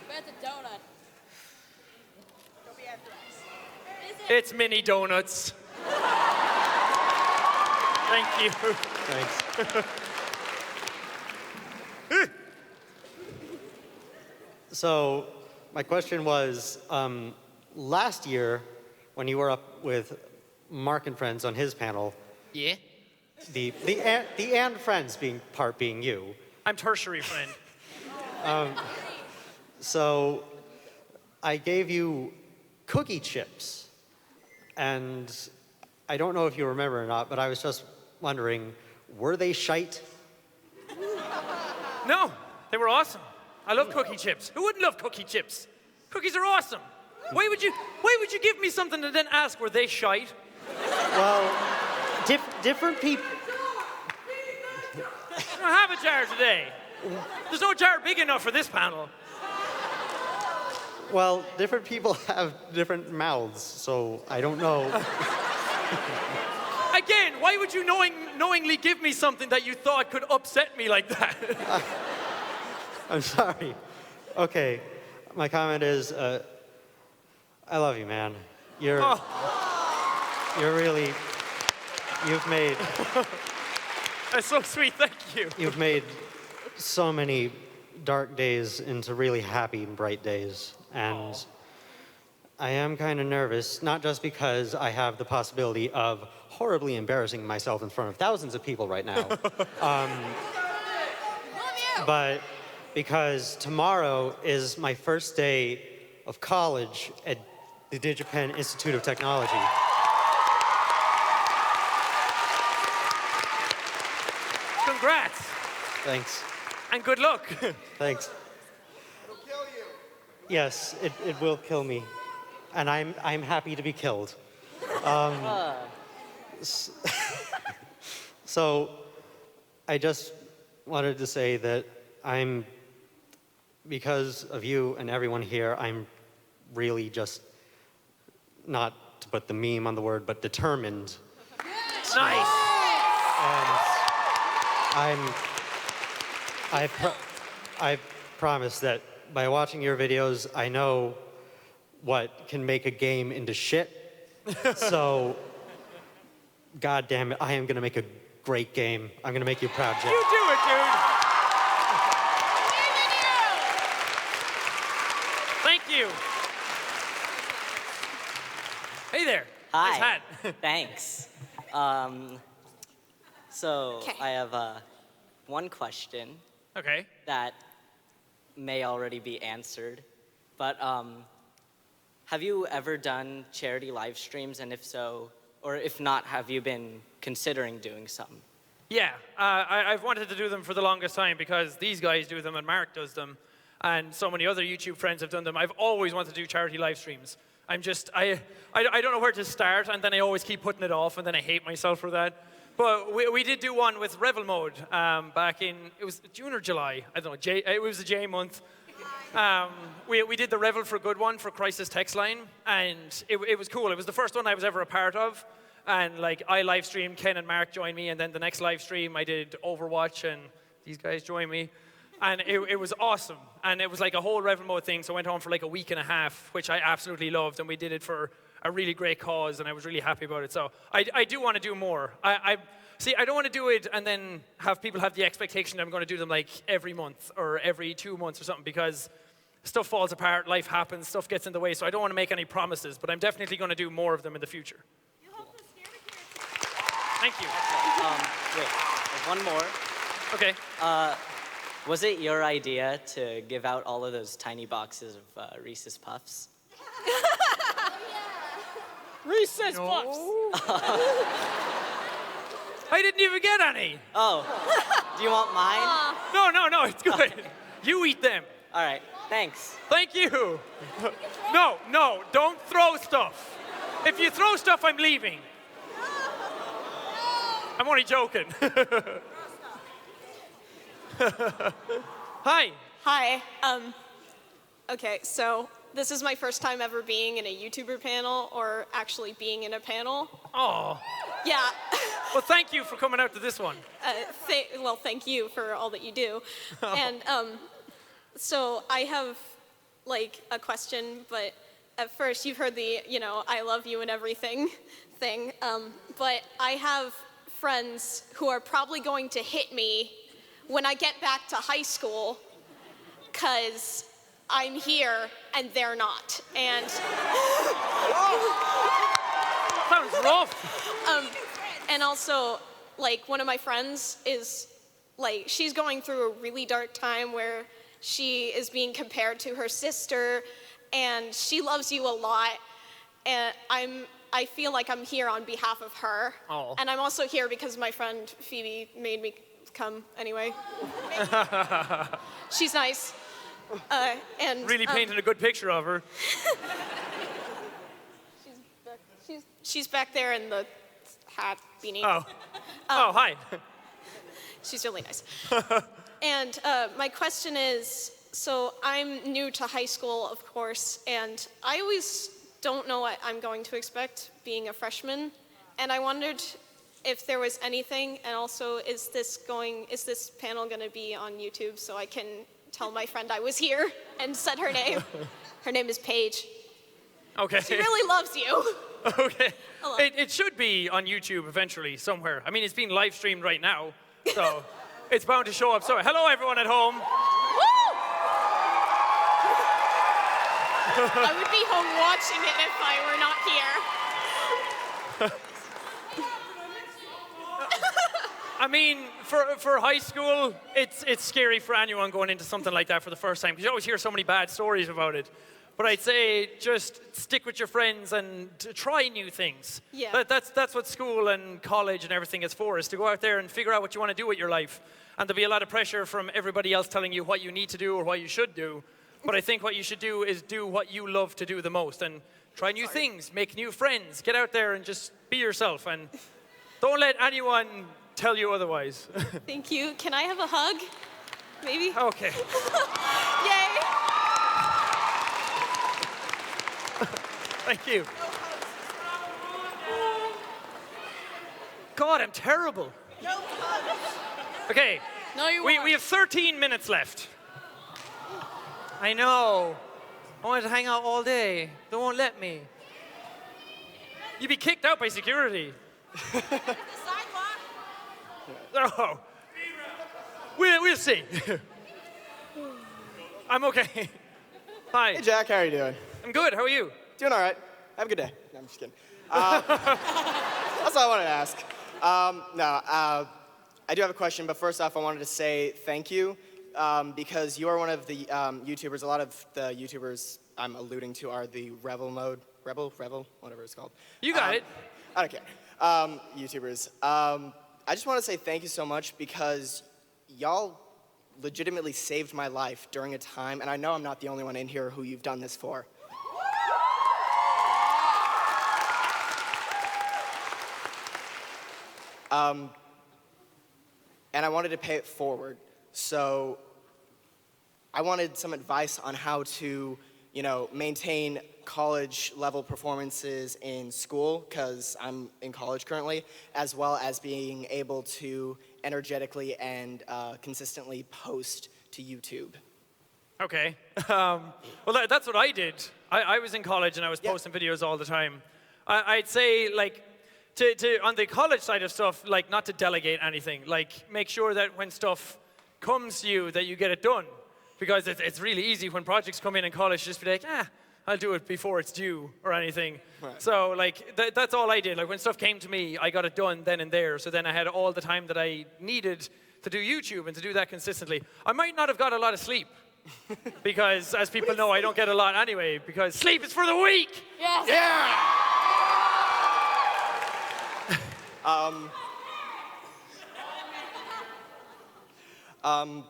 That's a donut. It's mini donuts. Thank you. Thanks. So my question was, last year when you were up with Mark and friends on his panel, Yeah? the and friends being you. I'm tertiary friend. So I gave you cookie chips, and I don't know if you remember or not, but I was just wondering, were they shite? No, they were awesome. I love cookie chips. Who wouldn't love cookie chips? Cookies are awesome. Why would you give me something and then ask, were they shite? Well, different people. I don't have a jar today. There's no jar big enough for this panel. Well, different people have different mouths, so I don't know. Again, why would you knowingly give me something that you thought could upset me like that? I'm sorry. Okay, my comment is, I love you, man. You're really, you've made. That's so sweet, thank you. You've made so many dark days into really happy and bright days. And I am kind of nervous, not just because I have the possibility of horribly embarrassing myself in front of thousands of people right now, but because tomorrow is my first day of college at the DigiPen Institute of Technology. Congrats. Thanks. And good luck. Thanks. It'll kill you. Yes, it will kill me, and I'm happy to be killed. So, I just wanted to say that because of you and everyone here, I'm really just, not to put the meme on the word, but determined. Nice. And I promise that by watching your videos, I know what can make a game into shit. So, God damn it, I am gonna make a great game. I'm gonna make you proud, Jeff. You do it, dude. Thank you. Hey there. Hi. Nice hat. Thanks. So I have one question. Okay. That may already be answered, but have you ever done charity live streams, and if so, or if not, have you been considering doing some? Yeah, I've wanted to do them for the longest time because these guys do them and Mark does them, and so many other YouTube friends have done them. I've always wanted to do charity live streams. I don't know where to start, and then I always keep putting it off, and then I hate myself for that. But we did do one with Revel Mode back in, it was June or July, I don't know, it was the J month. We did the Revel for Good one for Crisis Text Line, and it was cool. It was the first one I was ever a part of, and like I live streamed, Ken and Mark joined me, and then the next live stream I did Overwatch, and these guys joined me. And it was awesome, and it was like a whole Revel Mode thing, so I went on for like a week and a half, which I absolutely loved, and we did it for a really great cause, and I was really happy about it. So I do want to do more. I don't want to do it and then have people have the expectation that I'm going to do them like every month or every 2 months or something, because stuff falls apart, life happens, stuff gets in the way, so I don't want to make any promises, but I'm definitely going to do more of them in the future. Thank you. Wait, there's one more. Okay. Was it your idea to give out all of those tiny boxes of Reese's Puffs? Reese's Puffs. I didn't even get any. Oh, do you want mine? No, it's good. You eat them. All right, thanks. Thank you. No, don't throw stuff. If you throw stuff, I'm leaving. I'm only joking. Hi. Hi. Okay, so this is my first time ever being in a YouTuber panel or actually being in a panel. Oh. Yeah. Well, thank you for coming out to this one. Well, thank you for all that you do. And so I have like a question, but at first you've heard the, I love you and everything thing. But I have friends who are probably going to hit me when I get back to high school because I'm here and they're not. And sounds rough. And also, like, one of my friends is, like, she's going through a really dark time where she is being compared to her sister, and she loves you a lot, and I feel like I'm here on behalf of her. Oh. And I'm also here because my friend Phoebe made me come anyway. She's nice. And really painted a good picture of her. She's back there in the hat beanie. Oh. Hi. She's really nice. And my question is, so I'm new to high school, of course, and I always don't know what I'm going to expect being a freshman. And I wondered if there was anything, and also is this panel gonna be on YouTube so I can tell my friend I was here and said her name? Her name is Paige. Okay. She really loves you. Okay. It should be on YouTube eventually, somewhere. I mean, it's being live streamed right now, so it's bound to show up. So, hello everyone at home. I would be home watching it if I were not here. I mean, for high school, it's scary for anyone going into something like that for the first time, because you always hear so many bad stories about it. But I'd say just stick with your friends and try new things. Yeah. That's what school and college and everything is for, is to go out there and figure out what you want to do with your life. And there'll be a lot of pressure from everybody else telling you what you need to do or what you should do. But I think what you should do is do what you love to do the most and try new things, make new friends, get out there and just be yourself. And don't let anyone tell you otherwise. Thank you. Can I have a hug? Maybe? Okay. Yay! Thank you. God, I'm terrible. Okay. No, you we have 13 minutes left. I know. I wanted to hang out all day. They won't let me. You'd be kicked out by security. Oh. We'll see. I'm okay. Hi. Hey, Jack. How are you doing? I'm good. How are you? Doing all right. Have a good day. No, I'm just kidding. That's all I wanted to ask. I do have a question, but first off, I wanted to say thank you because you are one of the YouTubers. A lot of the YouTubers I'm alluding to are the Rebel, whatever it's called. You got it. I don't care. YouTubers. I just want to say thank you so much because y'all legitimately saved my life during a time, and I know I'm not the only one in here who you've done this for. And I wanted to pay it forward. So I wanted some advice on how to, maintain college level performances in school, because I'm in college currently, as well as being able to energetically and consistently post to YouTube. Okay. Well, that's what I did. I was in college and I was posting videos all the time. I'd say, like, to on the college side of stuff, like, not to delegate anything. Like, make sure that when stuff comes to you, that you get it done. Because it's really easy when projects come in college, just be like, I'll do it before it's due or anything. Right. So, like, that's all I did. Like, when stuff came to me, I got it done then and there. So then I had all the time that I needed to do YouTube and to do that consistently. I might not have got a lot of sleep. Because, as people know, I don't get a lot anyway, because sleep is for the weak! Yes. Yeah! All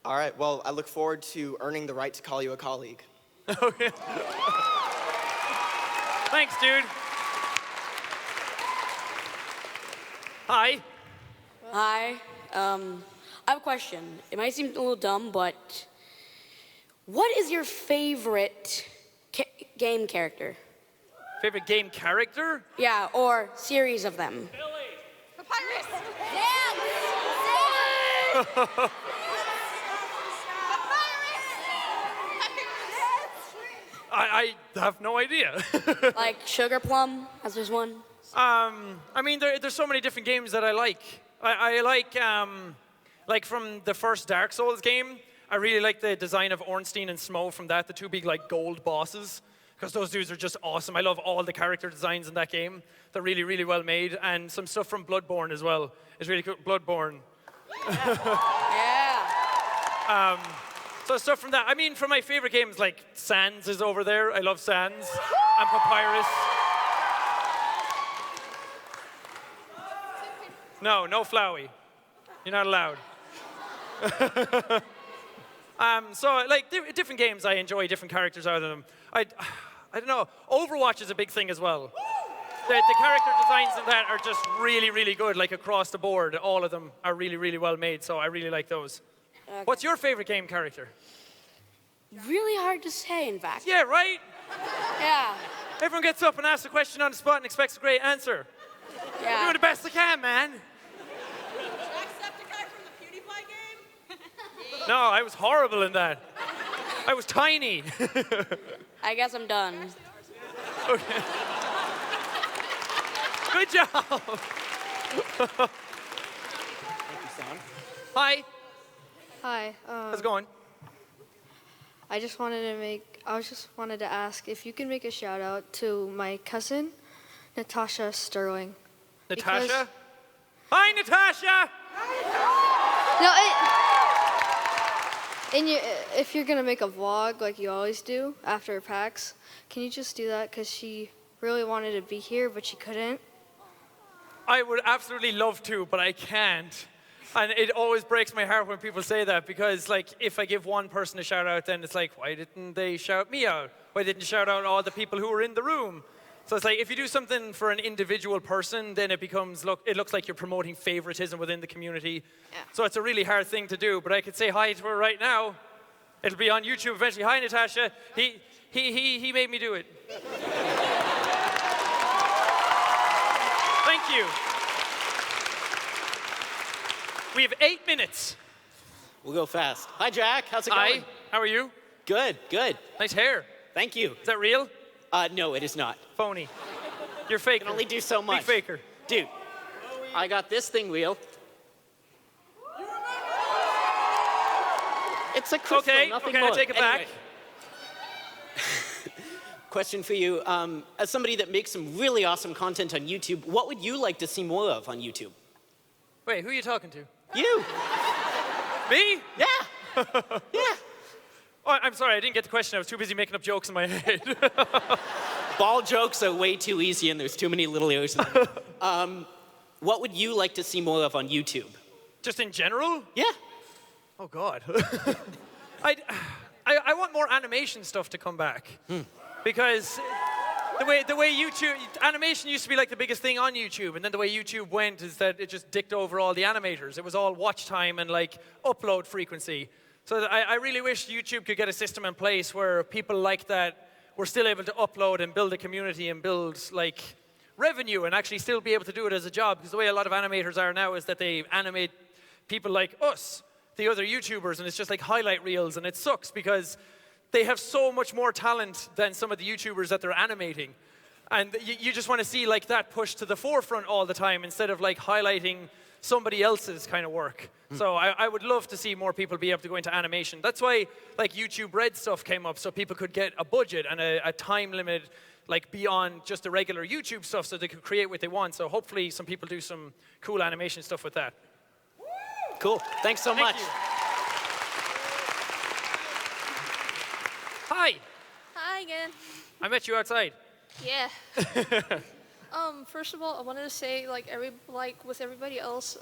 right, well, I look forward to earning the right to call you a colleague. Okay. Thanks, dude. Hi. Hi. I have a question. It might seem a little dumb, but what is your favorite game character? Favorite game character? Yeah, or series of them. Papyrus. I have no idea. Like Sugar Plum, as there's one. I mean, there's so many different games that I like. I like from the first Dark Souls game, I really like the design of Ornstein and Smough from that, the two big like gold bosses, because those dudes are just awesome. I love all the character designs in that game. They're really, really well made, and some stuff from Bloodborne as well is really cool. Bloodborne. Yeah. So stuff from that. I mean, from my favorite games, like Sans is over there. I love Sans and Papyrus. No Flowey. You're not allowed. So, like, different games, I enjoy different characters out of them. I don't know. Overwatch is a big thing as well. The character designs in that are just really, really good, like across the board. All of them are really, really well made, so I really like those. Okay. What's your favorite game character? Really hard to say, in fact. Yeah, right? Yeah. Everyone gets up and asks a question on the spot and expects a great answer. Yeah. I'm doing the best I can, man. Jacksepticeye from the PewDiePie game? No, I was horrible in that. I was tiny. I guess I'm done. Okay. Good job. Hi. Hi. How's it going? I just wanted to ask if you can make a shout out to my cousin, Natasha Sterling. Natasha? Hi, Natasha! No, if you're gonna make a vlog like you always do after PAX, can you just do that? Because she really wanted to be here, but she couldn't. I would absolutely love to, but I can't. And it always breaks my heart when people say that, because like if I give one person a shout out, then it's like, why didn't they shout me out? Why didn't you shout out all the people who were in the room? So it's like, if you do something for an individual person, then it looks like you're promoting favoritism within the community. Yeah. So it's a really hard thing to do, but I could say hi to her right now. It'll be on YouTube eventually. Hi, Natasha. He made me do it. Thank you. We have 8 minutes. We'll go fast. Hi, Jack. How's it going? Hi. How are you? Good, good. Nice hair. Thank you. Is that real? No, it is not. Phony. You're fake. Can only do so much. Big faker. Dude, I got this thing wheel. It's a crystal, Okay, nothing okay, more. I take it back. Question for you. As somebody that makes some really awesome content on YouTube, what would you like to see more of on YouTube? Wait, who are you talking to? You. Me? Yeah. Yeah. Oh, I'm sorry, I didn't get the question. I was too busy making up jokes in my head. Ball jokes are way too easy and there's too many little ears in them. What would you like to see more of on YouTube? Just in general? Yeah. Oh, God. I want more animation stuff to come back. Because the way YouTube, animation used to be like the biggest thing on YouTube, and then the way YouTube went is that it just dicked over all the animators. It was all watch time and like upload frequency. So I really wish YouTube could get a system in place where people like that were still able to upload and build a community and build like revenue and actually still be able to do it as a job. Because the way a lot of animators are now is that they animate people like us, the other YouTubers, and it's just like highlight reels, and it sucks because they have so much more talent than some of the YouTubers that they're animating. And you just want to see like that pushed to the forefront all the time instead of like highlighting somebody else's kind of work. So I would love to see more people be able to go into animation. That's why like YouTube Red stuff came up, so people could get a budget and a time limit like beyond just the regular YouTube stuff, so they could create what they want. So hopefully some people do some cool animation stuff with that. Cool. Thanks so much. You. Hi. Hi again. I met you outside. Yeah. First of all, I wanted to say, like with everybody else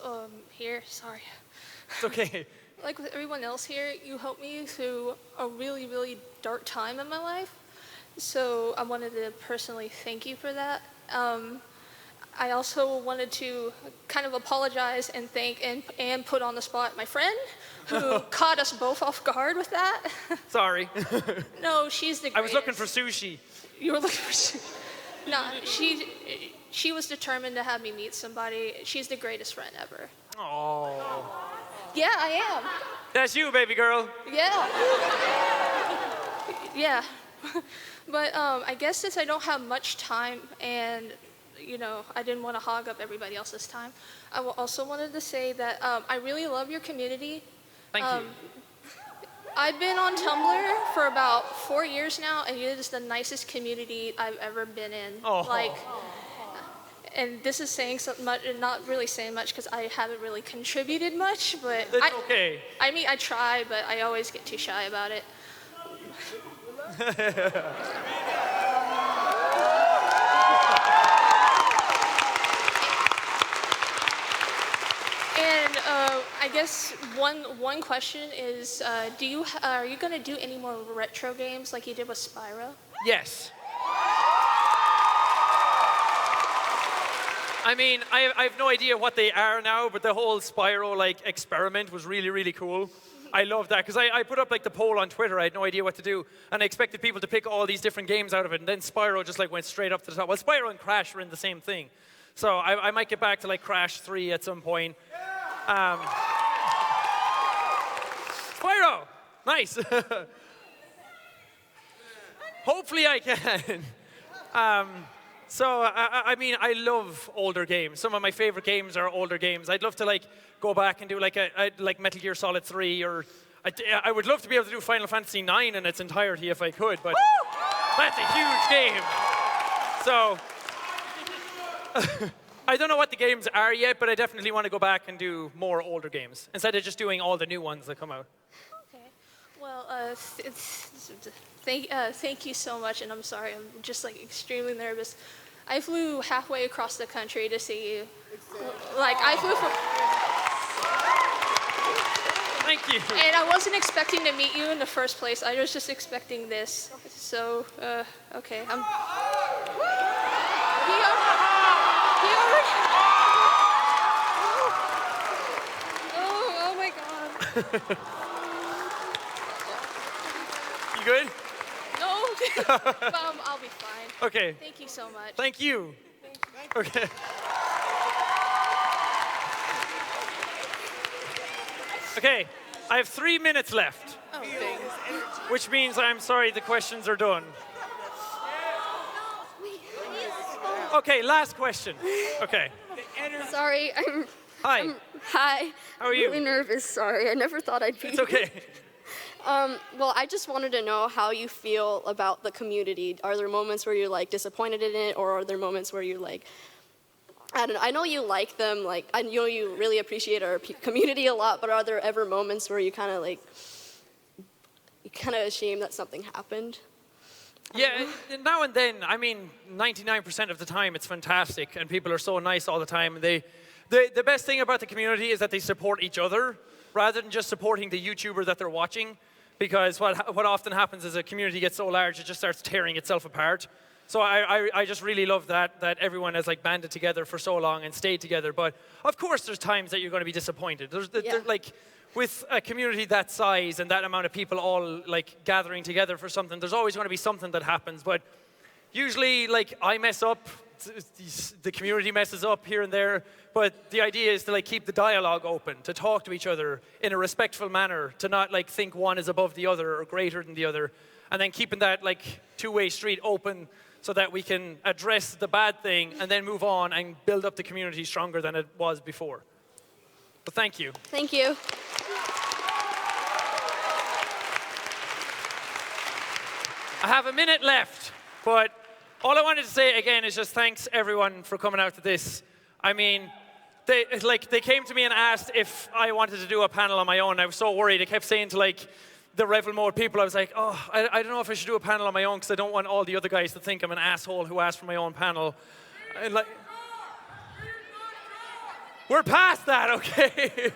here, sorry. It's okay. Like with everyone else here, you helped me through a really, really dark time in my life. So I wanted to personally thank you for that. I also wanted to kind of apologize and thank and put on the spot my friend who caught us both off guard with that. Sorry. No, she's the greatest. I was looking for sushi. You were looking for sushi. No, she was determined to have me meet somebody. She's the greatest friend ever. Oh. Yeah, I am. That's you, baby girl. Yeah. Yeah. But I guess since I don't have much time and, you know, I didn't want to hog up everybody else's time, I also wanted to say that I really love your community. Thank you. I've been on Tumblr for about 4 years now, and it is the nicest community I've ever been in. Oh. Like, and this is saying something much, not really saying much because I haven't really contributed much, but it's okay. I mean, I try, but I always get too shy about it. And I guess one question is, are you gonna do any more retro games like you did with Spyro? Yes. I mean, I have no idea what they are now, but the whole Spyro like experiment was really, really cool. I love that because I put up like the poll on Twitter. I had no idea what to do, and I expected people to pick all these different games out of it, and then Spyro just like went straight up to the top. Well, Spyro and Crash were in the same thing, so I might get back to like Crash 3 at some point. Spyro, nice. Hopefully I can. So, I mean, I love older games. Some of my favorite games are older games. I'd love to, like, go back and do, like, like Metal Gear Solid 3, or I would love to be able to do Final Fantasy 9 in its entirety if I could, but that's a huge game. So, I don't know what the games are yet, but I definitely want to go back and do more older games, instead of just doing all the new ones that come out. Okay. Well, thank you so much, and I'm sorry, I'm just like extremely nervous. I flew halfway across the country to see you. Like, I flew from... Thank you. And I wasn't expecting to meet you in the first place. I was just expecting this. So, okay, I'm... Oh my God. You good? No. I'll be fine. Okay. Thank you so much. Thank you. Okay. Okay, I have 3 minutes left. Oh, dang. Which means I'm sorry the questions are done. Okay, last question. Okay. Sorry, Hi. hi. How are you? Really nervous, sorry. I never thought I'd be It's okay. Well, I just wanted to know how you feel about the community. Are there moments where you're like disappointed in it, or are there moments where you're like, I don't know, I know you like them, like, I know you really appreciate our community a lot, but are there ever moments where you kind of like, you're kind of ashamed that something happened? Yeah, now and then, I mean, 99% of the time it's fantastic, and people are so nice all the time. The best thing about the community is that they support each other, rather than just supporting the YouTuber that they're watching, because what often happens is a community gets so large, it just starts tearing itself apart. So I just really love that everyone has like banded together for so long and stayed together. But of course there's times that you're going to be disappointed. Like, with a community that size and that amount of people all like gathering together for something, there's always going to be something that happens. But usually, like, I mess up, the community messes up here and there, but the idea is to like keep the dialogue open, to talk to each other in a respectful manner, to not like think one is above the other or greater than the other, and then keeping that like two-way street open so that we can address the bad thing and then move on and build up the community stronger than it was before. But thank you. Thank you. I have a minute left, but all I wanted to say again is just thanks everyone for coming out to this. I mean, they came to me and asked if I wanted to do a panel on my own. I was so worried. I kept saying to like the Revel Mode people, I was like, oh, I don't know if I should do a panel on my own because I don't want all the other guys to think I'm an asshole who asked for my own panel. And like, we're past that, okay?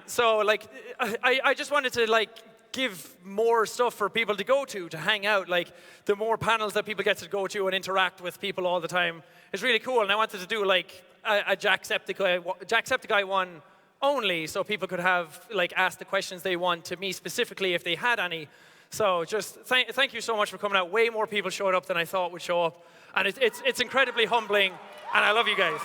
So like, I just wanted to like give more stuff for people to go to hang out. Like, the more panels that people get to go to and interact with people all the time is really cool. And I wanted to do like a Jacksepticeye one only, so people could have like ask the questions they want to me specifically if they had any. So just thank you so much for coming out. Way more people showed up than I thought would show up, and it's incredibly humbling, and I love you guys.